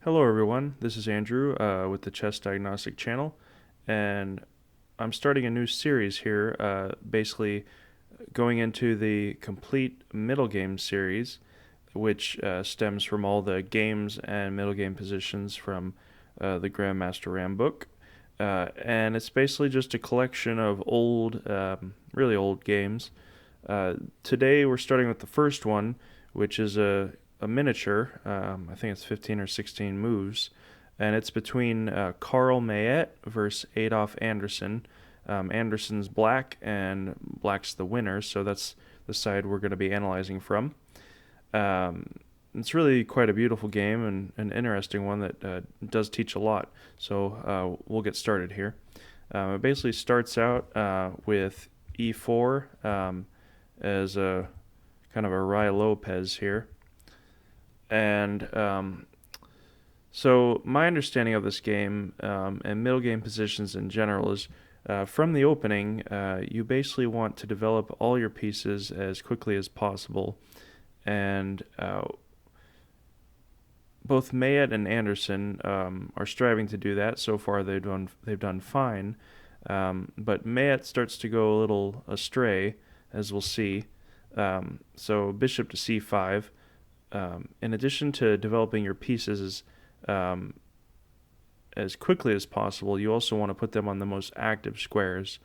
Hello, everyone. This is Andrew with the Chess Diagnostic Channel, and I'm starting a new series here, basically going into the complete middle game series, which stems from all the games and middle game positions from the Grandmaster Ram book. And it's basically just a collection of old, really old games. Today, we're starting with the first one, which is a miniature. I think it's 15 or 16 moves, and it's between Carl Mayet versus Adolf Anderssen. Anderssen's black, and black's the winner, so that's the side we're going to be analyzing from. It's really quite a beautiful game and an interesting one that does teach a lot. So we'll get started here. It basically starts out with e4 as a kind of a Rai Lopez here. And so my understanding of this game and middle game positions in general is from the opening, you basically want to develop all your pieces as quickly as possible. And both Mayet and Anderssen are striving to do that. So far, they've done fine. But Mayet starts to go a little astray, as we'll see. So bishop to c5. In addition to developing your pieces as quickly as possible, you also want to put them on the most active squares.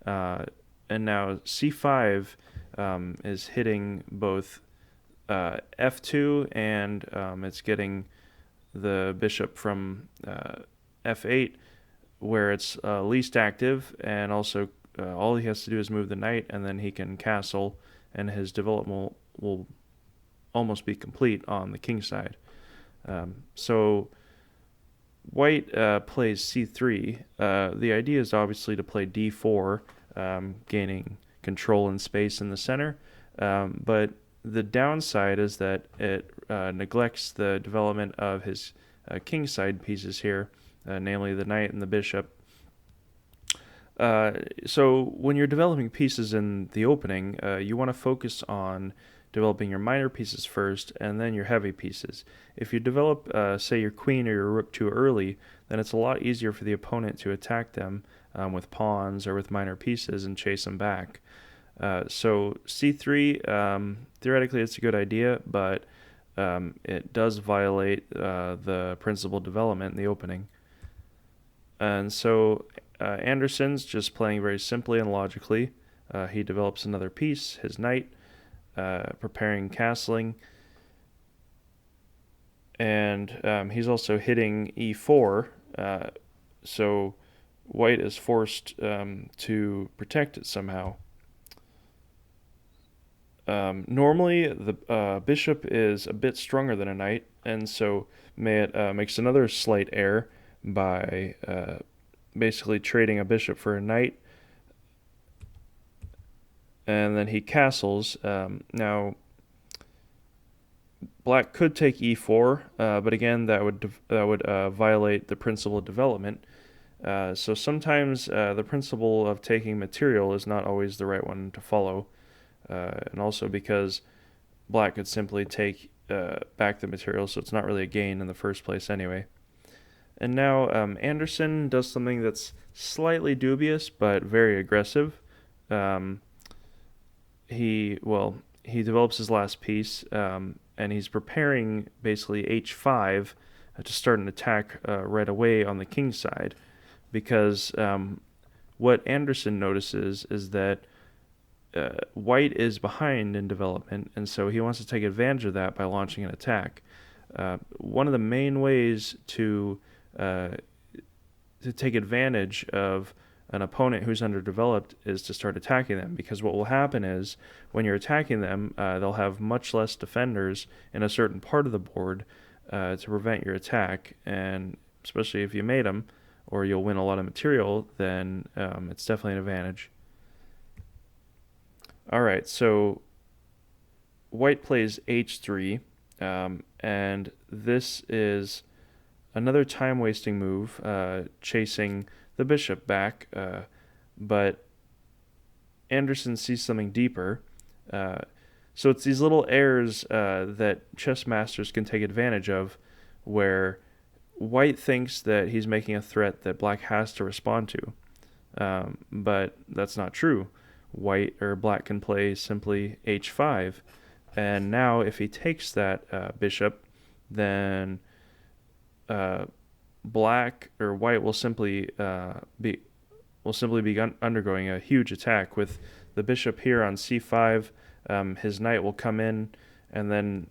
And now c5 is hitting both f2 and it's getting the bishop from f8 where it's least active, and also all he has to do is move the knight and then he can castle and his development will almost be complete on the king side. So white plays c3. The idea is obviously to play d4, gaining control and space in the center, but the downside is that it neglects the development of his kingside pieces here, namely the knight and the bishop. So when you're developing pieces in the opening, you want to focus on developing your minor pieces first and then your heavy pieces. If you develop, say, your queen or your rook too early, then it's a lot easier for the opponent to attack them with pawns or with minor pieces and chase them back. So c3, theoretically it's a good idea, but it does violate the principal development in the opening. And so Anderssen's just playing very simply and logically. He develops another piece, his knight, preparing castling. And he's also hitting e4, so white is forced to protect it somehow. Normally, the bishop is a bit stronger than a knight, and so Mayet makes another slight error by basically trading a bishop for a knight, and then he castles. Now, black could take e4, but again, that would violate the principle of development. So sometimes the principle of taking material is not always the right one to follow. And also because black could simply take back the material, so it's not really a gain in the first place anyway. And now Anderssen does something that's slightly dubious but very aggressive. He develops his last piece, and he's preparing basically h5 to start an attack right away on the king side, because what Anderssen notices is that white is behind in development, and so he wants to take advantage of that by launching an attack. One of the main ways to take advantage of an opponent who's underdeveloped is to start attacking them, because what will happen is when you're attacking them, they'll have much less defenders in a certain part of the board to prevent your attack, and especially if you mate them or you'll win a lot of material, then it's definitely an advantage. All right, so white plays h3, and this is another time-wasting move, chasing the bishop back, but Anderssen sees something deeper. So it's these little errors that chess masters can take advantage of, where White thinks that he's making a threat that black has to respond to, but that's not true. White or black can play simply h5, and now if he takes that bishop, then black or white will simply be undergoing a huge attack with the bishop here on c5. His knight will come in, and then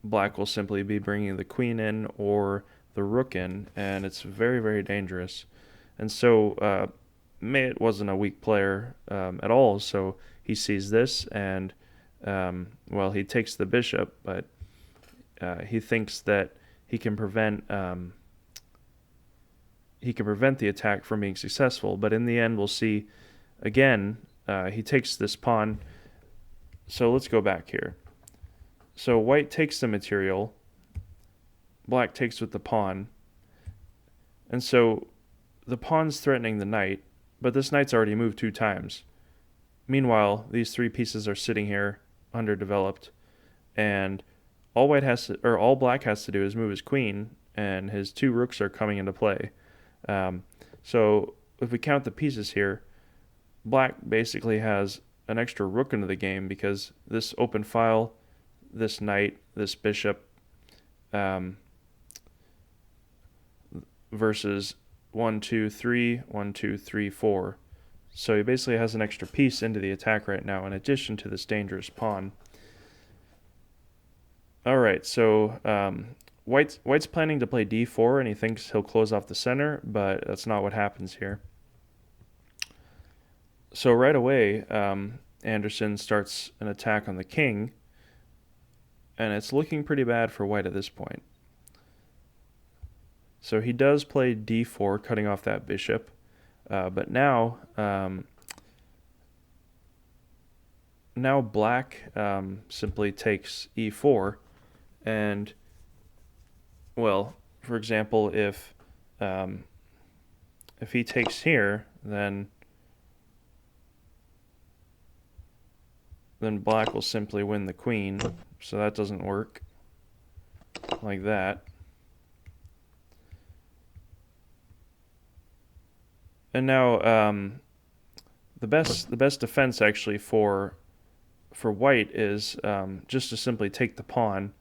black will simply be bringing the queen in or the rook in, and it's very, very dangerous. And so Mayet wasn't a weak player at all, so he sees this, and well, he takes the bishop, but he thinks that he can prevent the attack from being successful. But in the end, we'll see again, he takes this pawn. So let's go back here. So white takes the material, black takes with the pawn, and so the pawn's threatening the knight, but this knight's already moved 2 times. Meanwhile, these 3 pieces are sitting here underdeveloped, and all black has to do is move his queen, and his 2 rooks are coming into play. So if we count the pieces here, black basically has an extra rook into the game because this open file, this knight, this bishop, versus 1, 2, 3, 1, 2, 3, 4. So he basically has an extra piece into the attack right now in addition to this dangerous pawn. Alright, so White's planning to play d4, and he thinks he'll close off the center, but that's not what happens here. So right away, Anderssen starts an attack on the king, and it's looking pretty bad for White at this point. So he does play d4, cutting off that bishop, but now black simply takes e4, and well, for example, if he takes here, then black will simply win the queen, so that doesn't work like that. And now the best defense actually for white is just to simply take the pawn,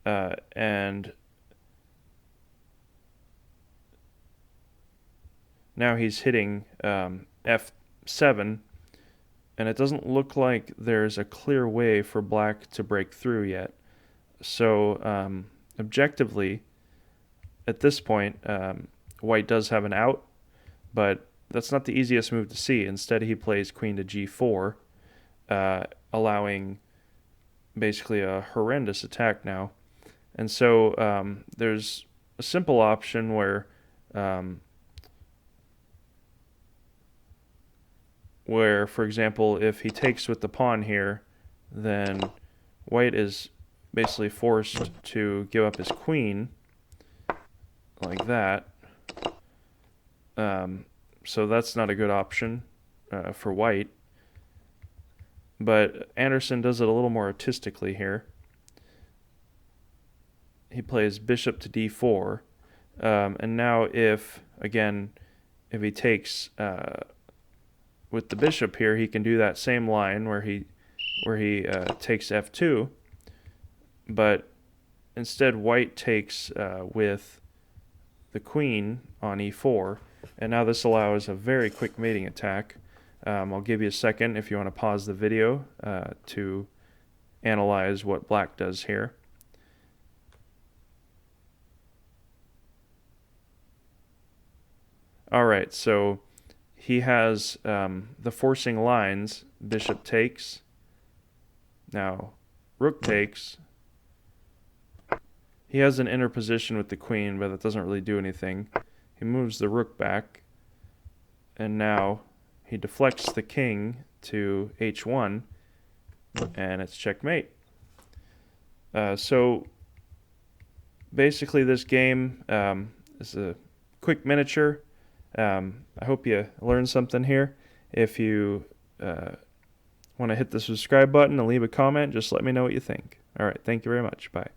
and now he's hitting f7, and it doesn't look like there's a clear way for black to break through yet. So objectively, at this point, white does have an out, but that's not the easiest move to see. Instead, he plays queen to g4, allowing basically a horrendous attack now. And so there's a simple option where for example, if he takes with the pawn here, then white is basically forced to give up his queen like that. So that's not a good option for white. But Anderssen does it a little more artistically here. He plays bishop to d4, and now if he takes with the bishop here, he can do that same line where he takes f2, but instead white takes with the queen on e4, and now this allows a very quick mating attack. I'll give you a second if you want to pause the video to analyze what black does here. Alright, so he has the forcing lines. Bishop takes, now rook takes. He has an inner position with the queen, but that doesn't really do anything. He moves the rook back, and now he deflects the king to h1, and it's checkmate. So basically this game is a quick miniature. I hope you learned something here. If you want to hit the subscribe button and leave a comment, just let me know what you think. All right, thank you very much. Bye.